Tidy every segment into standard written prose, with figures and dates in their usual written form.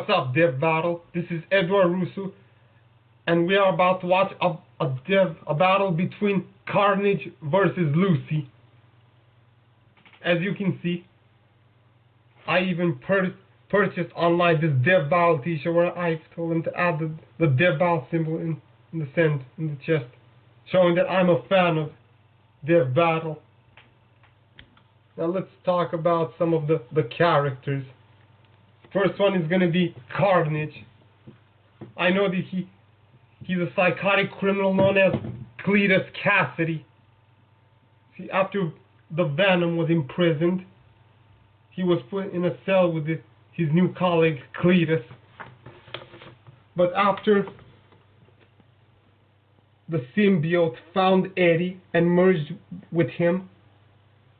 What's up, Dev Battle? This is Edward Russo, and we are about to watch a battle between Carnage versus Lucy. As you can see, I even purchased online this Dev Battle t-shirt where I told him to add the Dev Battle symbol in the center, in the chest, showing that I'm a fan of Dev Battle. Now let's talk about some of the characters. First one is going to be Carnage. I know that he's a psychotic criminal known as Cletus Cassidy. See, after the Venom was imprisoned, he was put in a cell with his new colleague Cletus. But after the symbiote found Eddie and merged with him,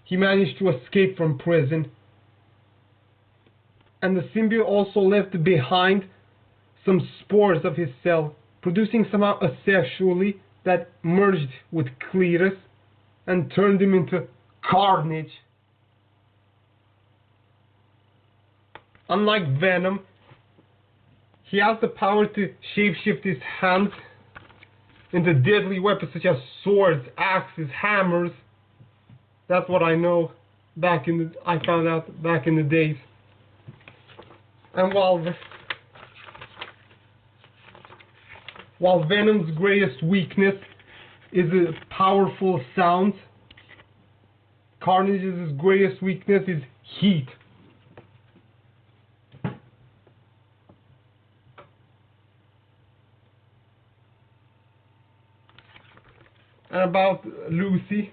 he managed to escape from prison. And the symbiote also left behind some spores of his cell, producing somehow asexually that merged with Cletus and turned him into Carnage. Unlike Venom, he has the power to shapeshift his hands into deadly weapons such as swords, axes, hammers. That's what I know I found out back in the days. And while Venom's greatest weakness is his powerful sounds, Carnage's greatest weakness is heat. And about Lucy,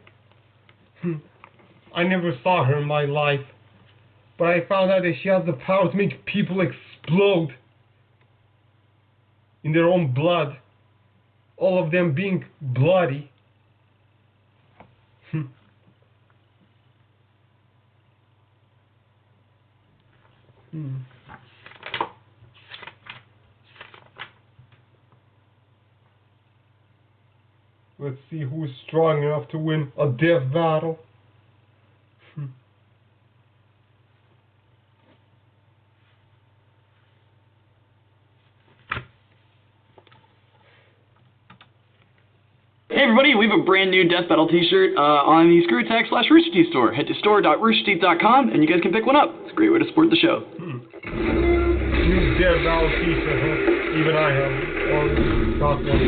I never saw her in my life, but I found out that she has the power to make people explode in their own blood, all of them being bloody. Let's see who's strong enough to win a death battle. Hey everybody, we have a brand new Death Battle t-shirt on the ScrewAttack/Rooster Teeth store. Head to store.roosterteeth.com and you guys can pick one up. It's a great way to support the show. New Death Battle t-shirt, huh? Even I have. Got one.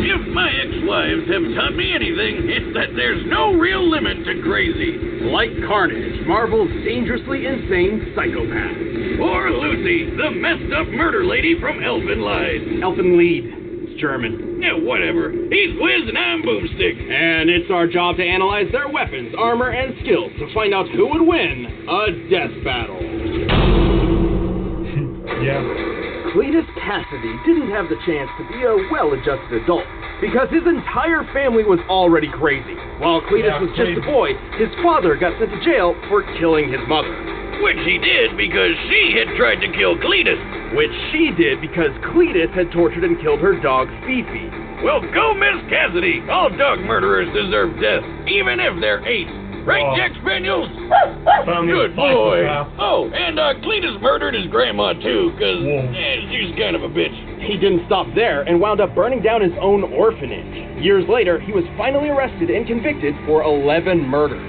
If my ex-wives have taught me anything, it's that there's no real limit to crazy. Like Carnage, Marvel's dangerously insane psychopath. Or Lucy, the messed up murder lady from Elfenlied. Elfenlied. It's German. Yeah, whatever. He's Wiz and I'm Boomstick. And it's our job to analyze their weapons, armor, and skills to find out who would win a death battle. Yeah. Cletus Cassidy didn't have the chance to be a well-adjusted adult because his entire family was already crazy. While Cletus was just a boy, his father got sent to jail for killing his mother. Which he did because she had tried to kill Cletus. Which she did because Cletus had tortured and killed her dog, Fifi. Well, go Miss Cassidy. All dog murderers deserve death, even if they're 8. Right, Jack Spaniels? Good boy. Oh, and Cletus murdered his grandma, too, because she's kind of a bitch. He didn't stop there and wound up burning down his own orphanage. Years later, he was finally arrested and convicted for 11 murders.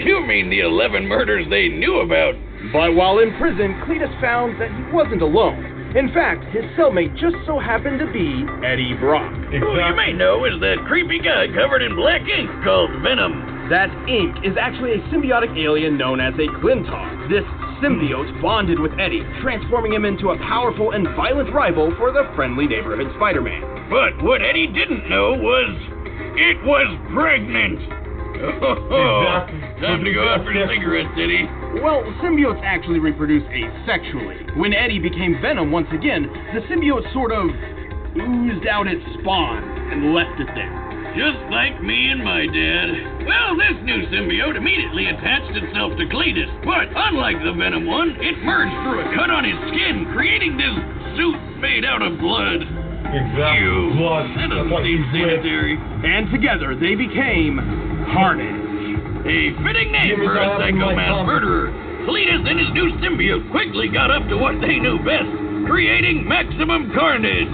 You mean the 11 murders they knew about? But while in prison, Cletus found that he wasn't alone. In fact, his cellmate just so happened to be Eddie Brock. Exactly. Who you may know is that creepy guy covered in black ink called Venom. That ink is actually a symbiotic alien known as a Clintar. This symbiote bonded with Eddie, transforming him into a powerful and violent rival for the friendly neighborhood Spider-Man. But what Eddie didn't know was, it was pregnant. Exactly. Time to go out for cigarettes, Eddie. Well, symbiotes actually reproduce asexually. When Eddie became Venom once again, the symbiote sort of oozed out its spawn and left it there. Just like me and my dad. Well, this new symbiote immediately attached itself to Cletus, but unlike the Venom one, it merged through a cut on his skin, creating this suit made out of blood. Exactly. Ew. Blood. That doesn't seem sanitary. And together they became Carnage. A fitting name for a psychopath murderer. Cletus and his new symbiote quickly got up to what they knew best, creating maximum carnage.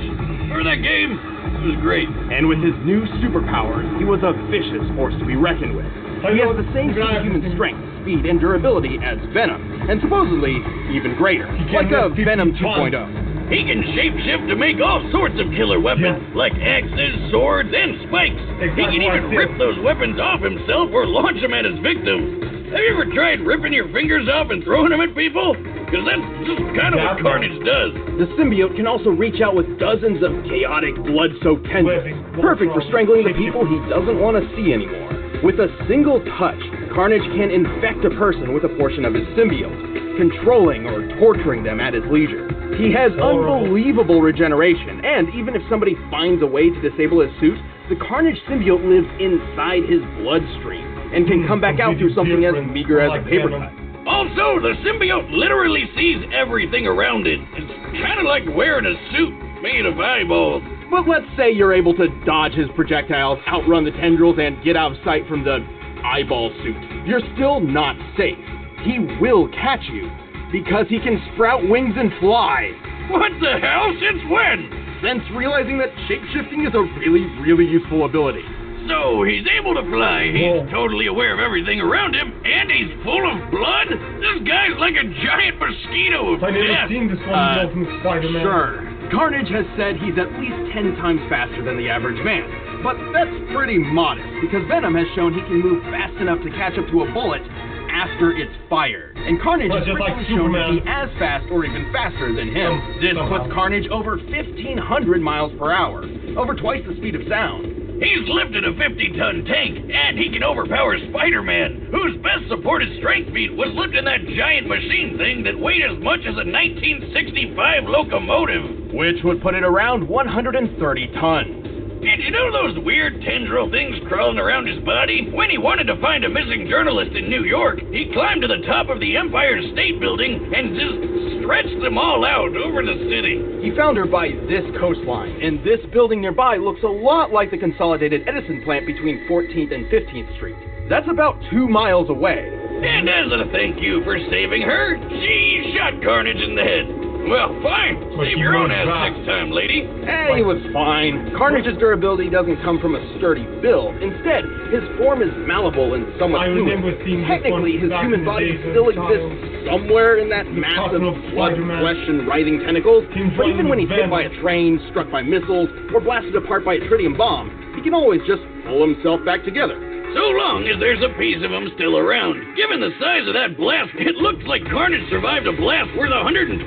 For that game, it was great. And with his new superpowers, he was a vicious force to be reckoned with. He has the same superhuman strength, speed, and durability as Venom, and supposedly even greater, like a Venom 2.0. He can shapeshift to make all sorts of killer weapons, like axes, swords, and spikes. He can even rip those weapons off himself or launch them at his victims. Have you ever tried ripping your fingers off and throwing them at people? Because that's just kind of what Carnage does. The symbiote can also reach out with dozens of chaotic, blood-soaked tendrils, perfect for strangling the people he doesn't want to see anymore. With a single touch, Carnage can infect a person with a portion of his symbiote, controlling or torturing them at his leisure. He has unbelievable regeneration, and even if somebody finds a way to disable his suit, the Carnage symbiote lives inside his bloodstream and can come back out through something as meager as a paper cut. Also, the symbiote literally sees everything around it. It's kind of like wearing a suit made of eyeballs. But let's say you're able to dodge his projectiles, outrun the tendrils, and get out of sight from the eyeball suit. You're still not safe. He will catch you, because he can sprout wings and fly. What the hell? Since when? Since realizing that shapeshifting is a really, really useful ability. So he's able to fly, he's totally aware of everything around him, and he's full of blood? This guy's like a giant mosquito of I've never death. seen this one from Spider-Man. Sure. Carnage has said he's at least 10 times faster than the average man. But that's pretty modest, because Venom has shown he can move fast enough to catch up to a bullet after it's fired. And Carnage is frequently shown to be as fast or even faster than him. This puts Carnage over 1,500 miles per hour, over twice the speed of sound. He's lifted a 50-ton tank, and he can overpower Spider-Man, whose best supported strength feat was lifting that giant machine thing that weighed as much as a 1965 locomotive. Which would put it around 130 tons. And you know those weird tendril things crawling around his body? When he wanted to find a missing journalist in New York, he climbed to the top of the Empire State Building and just stretched them all out over the city. He found her by this coastline, and this building nearby looks a lot like the consolidated Edison plant between 14th and 15th Street. That's about 2 miles away. And as a thank you for saving her, she shot Carnage in the head. Well, fine. Save your own ass next time, lady. He was fine. Carnage's durability doesn't come from a sturdy build. Instead, his form is malleable and somewhat fluid. Technically, his human body still exists somewhere in that mass of blood, flesh, and writhing tentacles. But even when he's hit by a train, struck by missiles, or blasted apart by a tritium bomb, he can always just pull himself back together. So long as there's a piece of him still around. Given the size of that blast, it looks like Carnage survived a blast worth 125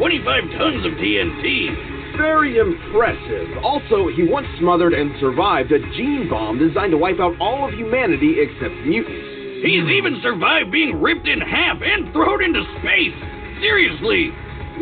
tons of TNT. Very impressive. Also, he once smothered and survived a gene bomb designed to wipe out all of humanity except mutants. He's even survived being ripped in half and thrown into space. Seriously,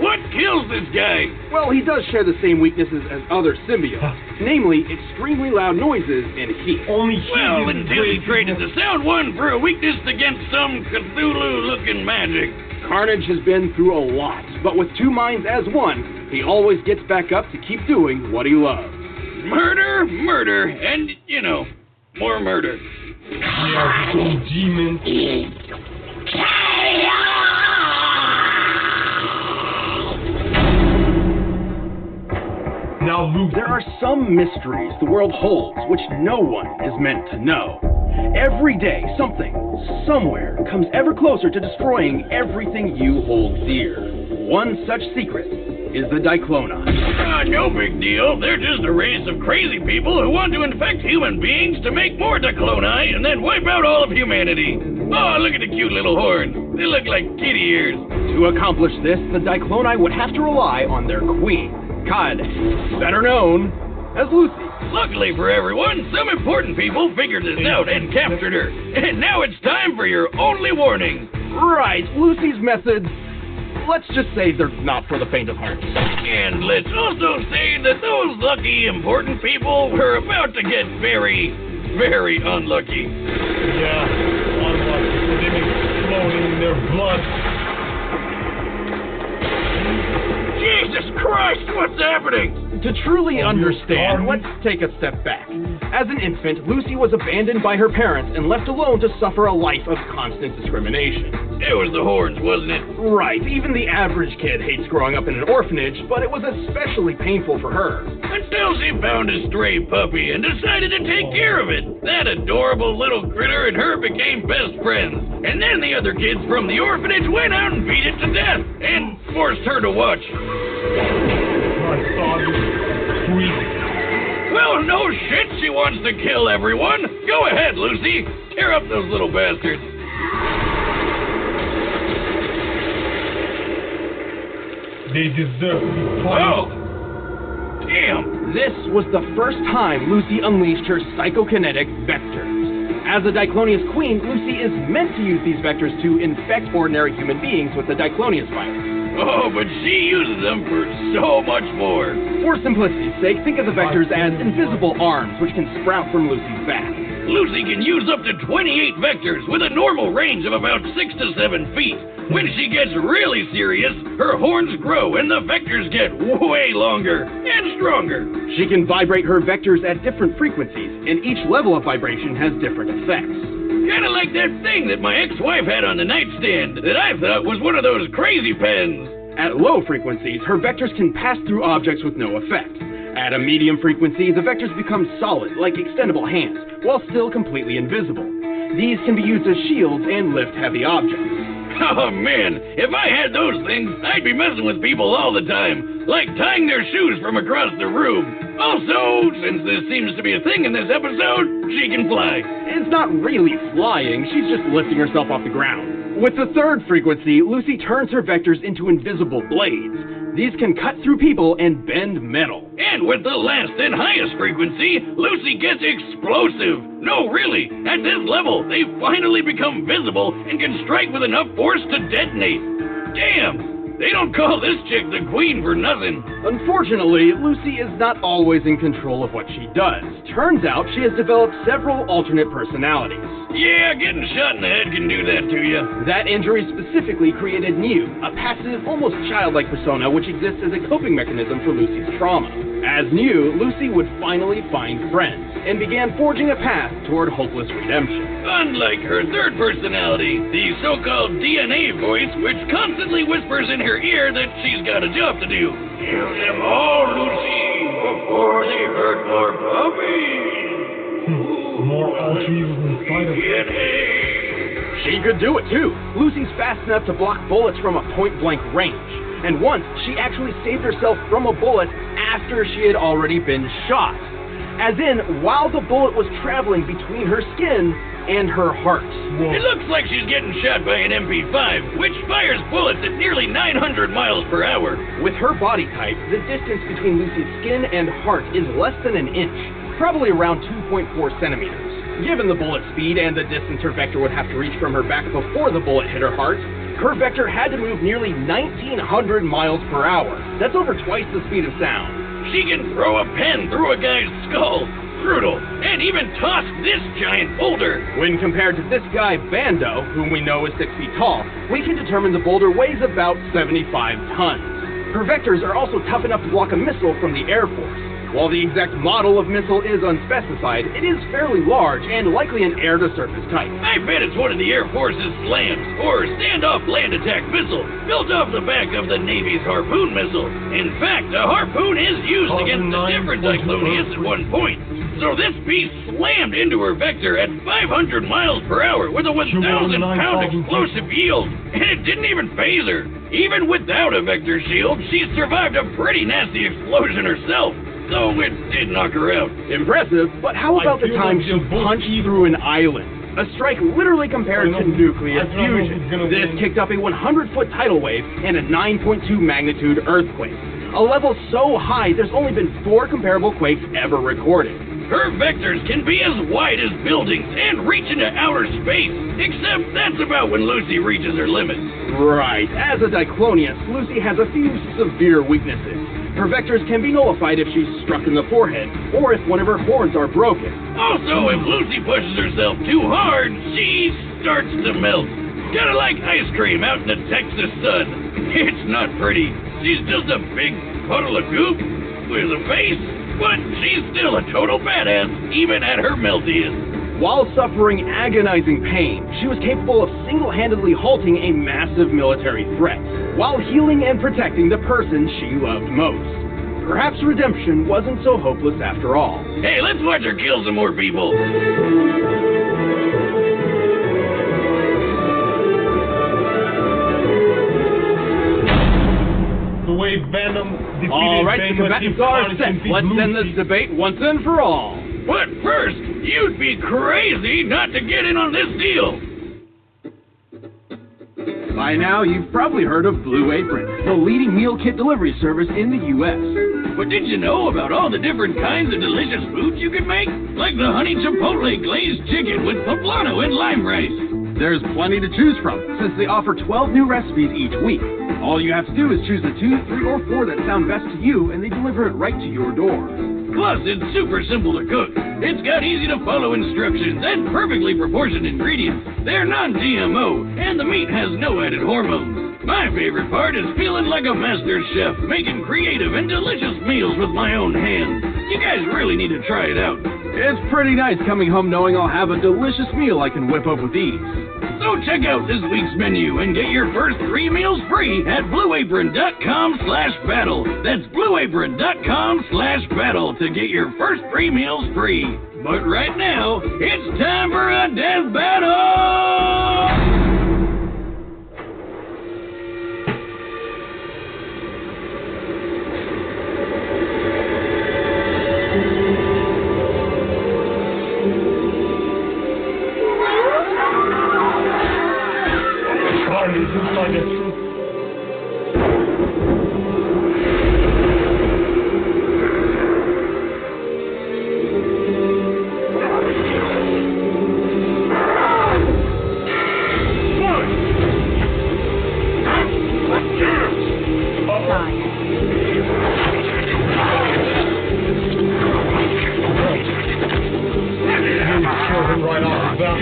what kills this guy? Well, he does share the same weaknesses as other symbiotes, namely extremely loud noises and heat. Well, until he traded the sound one for a weakness against some Cthulhu-looking magic. Carnage has been through a lot, but with two minds as one, he always gets back up to keep doing what he loves. Murder, murder, and, you know, more murder. Yeah, demons. Now, Luke. There are some mysteries the world holds which no one is meant to know. Every day, something, somewhere, comes ever closer to destroying everything you hold dear. One such secret is the Dicloni. No big deal. They're just a race of crazy people who want to infect human beings to make more Dicloni and then wipe out all of humanity. Oh, look at the cute little horns. They look like kitty ears. To accomplish this, the Dicloni would have to rely on their queen, Carnage, better known as Lucy. Luckily for everyone, some important people figured this out and captured her. And now it's time for your only warning. Right, Lucy's methods, let's just say they're not for the faint of heart. And let's also say that those lucky important people were about to get very, very unlucky. Yeah, unlucky. With them exploding in their blood. Jesus Christ, what's happening? To truly understand, let's take a step back. As an infant, Lucy was abandoned by her parents and left alone to suffer a life of constant discrimination. It was the horns, wasn't it? Right, even the average kid hates growing up in an orphanage, but it was especially painful for her. Until she found a stray puppy and decided to take care of it. That adorable little critter and her became best friends. And then the other kids from the orphanage went out and beat it to death and forced her to watch. I saw this tweet. Well, no shit, she wants to kill everyone. Go ahead, Lucy. Tear up those little bastards. They deserve to be punished. Oh! Damn! This was the first time Lucy unleashed her psychokinetic vectors. As a Diclonius queen, Lucy is meant to use these vectors to infect ordinary human beings with the Diclonius virus. Oh, but she uses them for so much more. For simplicity's sake, think of the vectors as invisible arms which can sprout from Lucy's back. Lucy can use up to 28 vectors with a normal range of about 6 to 7 feet. When she gets really serious, her horns grow and the vectors get way longer and stronger. She can vibrate her vectors at different frequencies, and each level of vibration has different effects. Kinda like that thing that my ex-wife had on the nightstand that I thought was one of those crazy pens. At low frequencies, her vectors can pass through objects with no effect. At a medium frequency, the vectors become solid, like extendable hands, while still completely invisible. These can be used as shields and lift heavy objects. Oh man, if I had those things, I'd be messing with people all the time, like tying their shoes from across the room. Also, since this seems to be a thing in this episode, she can fly. It's not really flying, she's just lifting herself off the ground. With the third frequency, Lucy turns her vectors into invisible blades. These can cut through people and bend metal. And with the last and highest frequency, Lucy gets explosive. No, really, at this level, they finally become visible and can strike with enough force to detonate. Damn! They don't call this chick the queen for nothing. Unfortunately, Lucy is not always in control of what she does. Turns out she has developed several alternate personalities. Yeah, getting shot in the head can do that to you. That injury specifically created New, a passive, almost childlike persona which exists as a coping mechanism for Lucy's trauma. As New, Lucy would finally find friends, and began forging a path toward hopeless redemption. Unlike her third personality, the so-called DNA voice, which constantly whispers in her ear that she's got a job to do. Kill them all, Lucy, before they hurt more puppies. More altruism inside of DNA. She could do it too. Lucy's fast enough to block bullets from a point-blank range. And once, she actually saved herself from a bullet after she had already been shot. As in, while the bullet was traveling between her skin and her heart. Whoa. It looks like she's getting shot by an MP5, which fires bullets at nearly 900 miles per hour. With her body type, the distance between Lucy's skin and heart is less than an inch, probably around 2.4 centimeters. Given the bullet speed and the distance her vector would have to reach from her back before the bullet hit her heart, her vector had to move nearly 1,900 miles per hour. That's over twice the speed of sound. She can throw a pen through a guy's skull. Brutal. And even toss this giant boulder. When compared to this guy, Bando, whom we know is 6 feet tall, we can determine the boulder weighs about 75 tons. Her vectors are also tough enough to block a missile from the Air Force. While the exact model of missile is unspecified, it is fairly large and likely an air-to-surface type. I bet it's one of the Air Force's SLAMs, or Standoff Land Attack Missile, built off the back of the Navy's Harpoon missile. In fact, a harpoon is used against a different Diclonius at one point. So this beast slammed into her vector at 500 miles per hour with a 1,000-pound explosive yield, and it didn't even phase her. Even without a vector shield, she survived a pretty nasty explosion herself. So it did knock her out. Impressive, but how about the time she punched through an island? A strike literally compared to nuclear fusion. This kicked up a 100-foot tidal wave and a 9.2 magnitude earthquake. A level so high there's only been 4 comparable quakes ever recorded. Her vectors can be as wide as buildings and reach into outer space, except that's about when Lucy reaches her limit. Right. As a Diclonius, Lucy has a few severe weaknesses. Her vectors can be nullified if she's struck in the forehead, or if one of her horns are broken. Also, if Lucy pushes herself too hard, she starts to melt. Kinda like ice cream out in the Texas sun. It's not pretty. She's just a big puddle of goop with a face, but she's still a total badass, even at her meltiest. While suffering agonizing pain, she was capable of single-handedly halting a massive military threat, while healing and protecting the person she loved most. Perhaps redemption wasn't so hopeless after all. Hey, let's watch her kill some more people. The way Venom defeated All right, the combatants are set. Let's end this Lucy. debate once and for all. But first, you'd be crazy not to get in on this deal. By now, you've probably heard of Blue Apron, the leading meal kit delivery service in the U.S. But did you know about all the different kinds of delicious foods you can make? Like the honey chipotle glazed chicken with poblano and lime rice. There's plenty to choose from, since they offer 12 new recipes each week. All you have to do is choose the 2, 3, or 4 that sound best to you, and they deliver it right to your door. Plus, it's super simple to cook. It's got easy-to-follow instructions and perfectly proportioned ingredients. They're non-GMO, and the meat has no added hormones. My favorite part is feeling like a master chef, making creative and delicious meals with my own hands. You guys really need to try it out. It's pretty nice coming home knowing I'll have a delicious meal I can whip up with ease. So check out this week's menu and get your first 3 meals free at blueapron.com/battle. That's blueapron.com/battle to get your first 3 meals free. But right now, it's time for a death battle! Carnage inside that truth. Kill him right off the bat.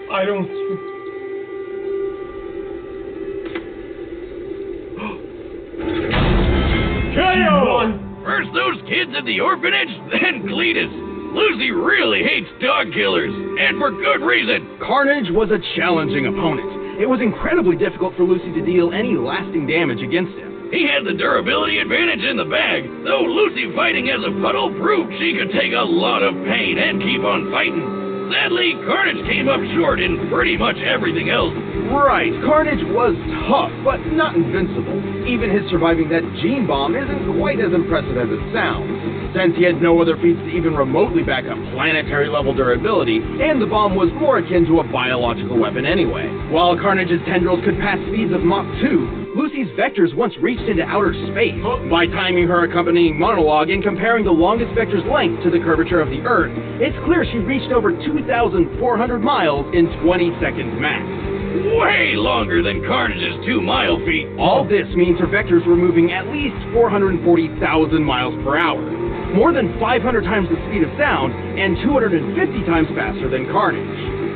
I don't... KO! First those kids at the orphanage, then Cletus. Lucy really hates dog killers, and for good reason. Carnage was a challenging opponent. It was incredibly difficult for Lucy to deal any lasting damage against him. He had the durability advantage in the bag, though Lucy fighting as a puddle proved she could take a lot of pain and keep on fighting. Sadly, Carnage came up short in pretty much everything else. Right, Carnage was tough, but not invincible. Even his surviving that gene bomb isn't quite as impressive as it sounds. since he had no other feats to even remotely back up planetary-level durability, and the bomb was more akin to a biological weapon anyway. While Carnage's tendrils could pass speeds of Mach 2, Lucy's vectors once reached into outer space. By timing her accompanying monologue and comparing the longest vector's length to the curvature of the Earth, it's clear she reached over 2,400 miles in 20 seconds max. Way longer than Carnage's 2-mile feet. All this means her vectors were moving at least 440,000 miles per hour, more than 500 times the speed of sound and 250 times faster than Carnage.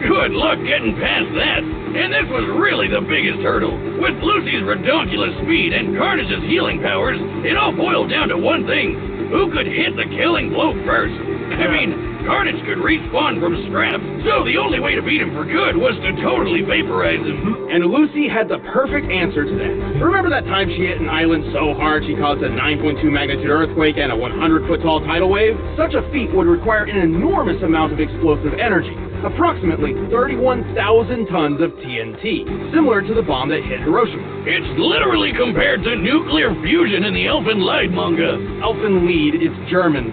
Good luck getting past that. And this was really the biggest hurdle. With Lucy's redonkulous speed and Carnage's healing powers, it all boiled down to one thing. Who could hit the killing blow first? I mean, Carnage could respawn from scrap, so the only way to beat him for good was to totally vaporize him. And Lucy had the perfect answer to that. Remember that time she hit an island so hard she caused a 9.2 magnitude earthquake and a 100-foot tall tidal wave? Such a feat would require an enormous amount of explosive energy, approximately 31,000 tons of TNT, similar to the bomb that hit Hiroshima. It's literally compared to nuclear fusion in the Elfen Lied manga. Elfen Lied is German.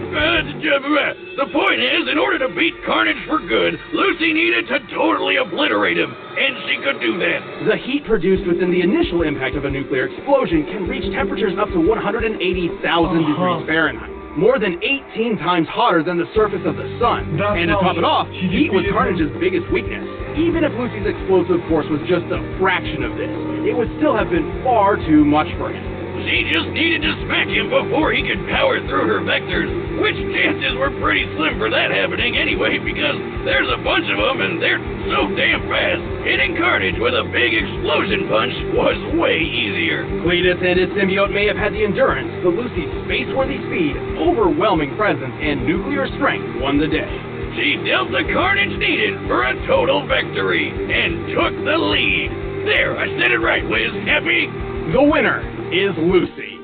The point is, in order to beat Carnage for good, Lucy needed to totally obliterate him, and she could do that. The heat produced within the initial impact of a nuclear explosion can reach temperatures up to 180,000 degrees Fahrenheit. More than 18 times hotter than the surface of the sun. And to top it off, heat was Carnage's biggest weakness. Even if Lucy's explosive force was just a fraction of this, it would still have been far too much for him. She just needed to smack him before he could power through her vectors, which chances were pretty slim for that happening anyway, because there's a bunch of them and they're so damn fast. Hitting Carnage with a big explosion punch was way easier. Cletus and his symbiote may have had the endurance, but Lucy's space-worthy speed, overwhelming presence, and nuclear strength won the day. She dealt the carnage needed for a total victory and took the lead. There, I said it right, Wiz. Happy? The winner is Lucy.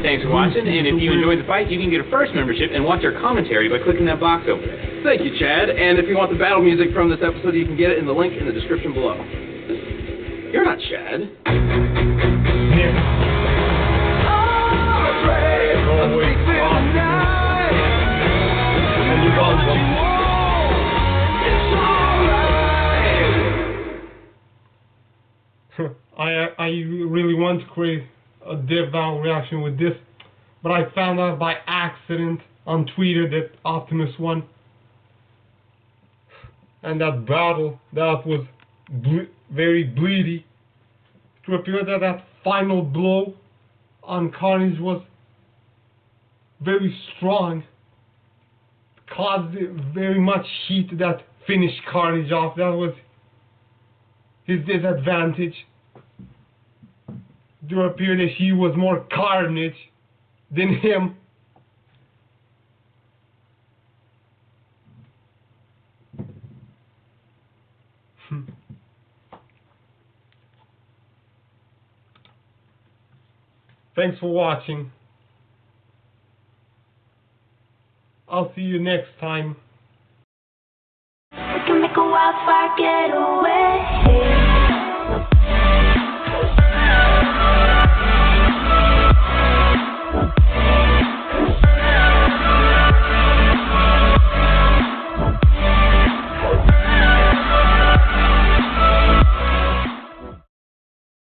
Thanks for watching, and if you enjoyed the fight, you can get a first membership and watch our commentary by clicking that box over there. Thank you, Chad. And if you want the battle music from this episode, you can get it in the link in the description below. You're not Chad. I really want to create a dev battle reaction with this, but I found out by accident on Twitter that Optimus won. And that battle, that was very bleedy. To appear that that final blow on Carnage was very strong, caused very much heat that finished Carnage off. That was his disadvantage. To appear that he was more Carnage than him. Thanks for watching. I'll see you next time. We can make a wildfire get away.